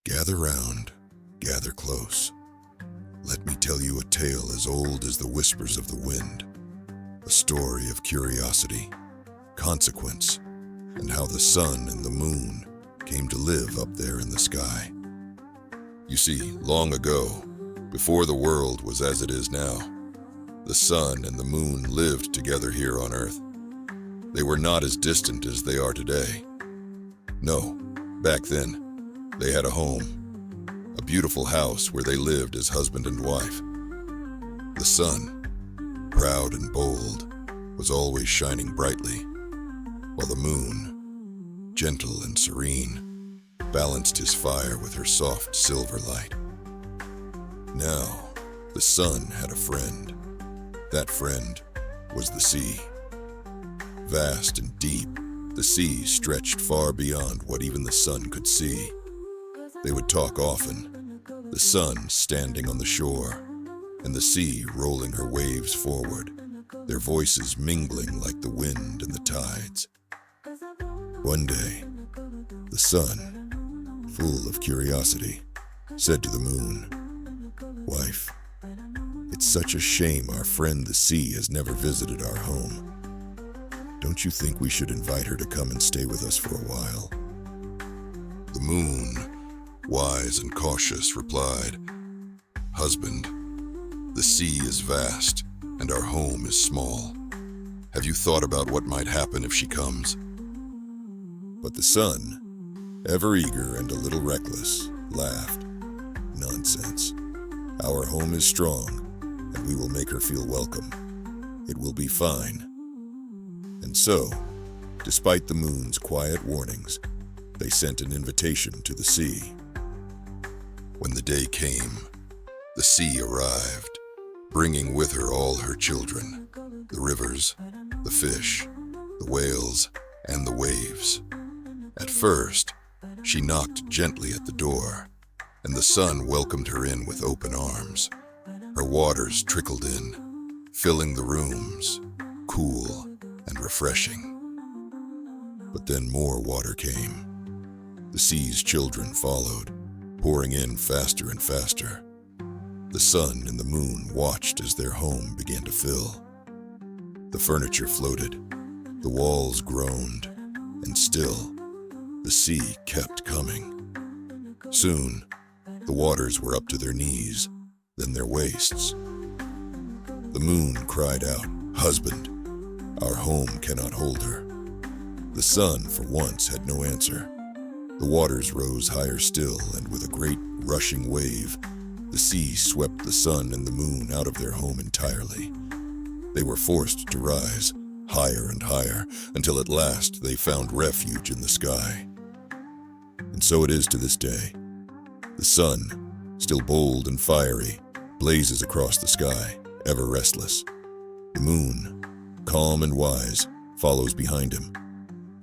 Gather round, gather close. Let me tell you a tale as old as the whispers of the wind, a story of curiosity, consequence, and how the sun and the moon came to live up there in the sky. You see, long ago, before the world was as it is now, the sun and the moon lived together here on Earth. They were not as distant as they are today. No, back then, they had a home, a beautiful house where they lived as husband and wife. The sun, proud and bold, was always shining brightly, while the moon, gentle and serene, balanced his fire with her soft silver light. Now, the sun had a friend. That friend was the sea. Vast and deep, the sea stretched far beyond what even the sun could see. They would talk often, the sun standing on the shore, and the sea rolling her waves forward, their voices mingling like the wind and the tides. One day, the sun, full of curiosity, said to the moon, "Wife, it's such a shame our friend the sea has never visited our home. Don't you think we should invite her to come and stay with us for a while?" The moon, wise and cautious, replied, "Husband, the sea is vast and our home is small. Have you thought about what might happen if she comes?" But the sun, ever eager and a little reckless, laughed. "Nonsense. Our home is strong, and we will make her feel welcome. It will be fine." And so, despite the moon's quiet warnings, they sent an invitation to the sea. When the day came, the sea arrived, bringing with her all her children, the rivers, the fish, the whales, and the waves. At first, she knocked gently at the door, and the sun welcomed her in with open arms. Her waters trickled in, filling the rooms, cool and refreshing. But then more water came. The sea's children followed, pouring in faster and faster. The sun and the moon watched as their home began to fill. The furniture floated, the walls groaned, and still, the sea kept coming. Soon, the waters were up to their knees, then their waists. The moon cried out, "Husband, our home cannot hold her." The sun, for once, had no answer. The waters rose higher still, and with a great rushing wave, the sea swept the sun and the moon out of their home entirely. They were forced to rise, higher and higher, until at last they found refuge in the sky. And so it is to this day. The sun, still bold and fiery, blazes across the sky, ever restless. The moon, calm and wise, follows behind him,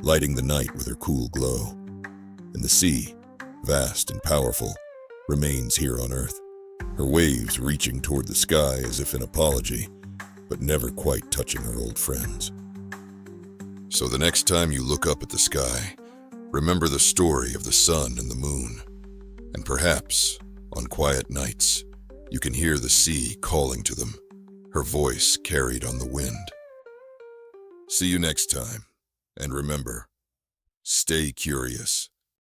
lighting the night with her cool glow. And the sea, vast and powerful, remains here on Earth, her waves reaching toward the sky as if in apology, but never quite touching her old friends. So the next time you look up at the sky, remember the story of the sun and the moon, and perhaps, on quiet nights, you can hear the sea calling to them, her voice carried on the wind. See you next time, and remember, stay curious.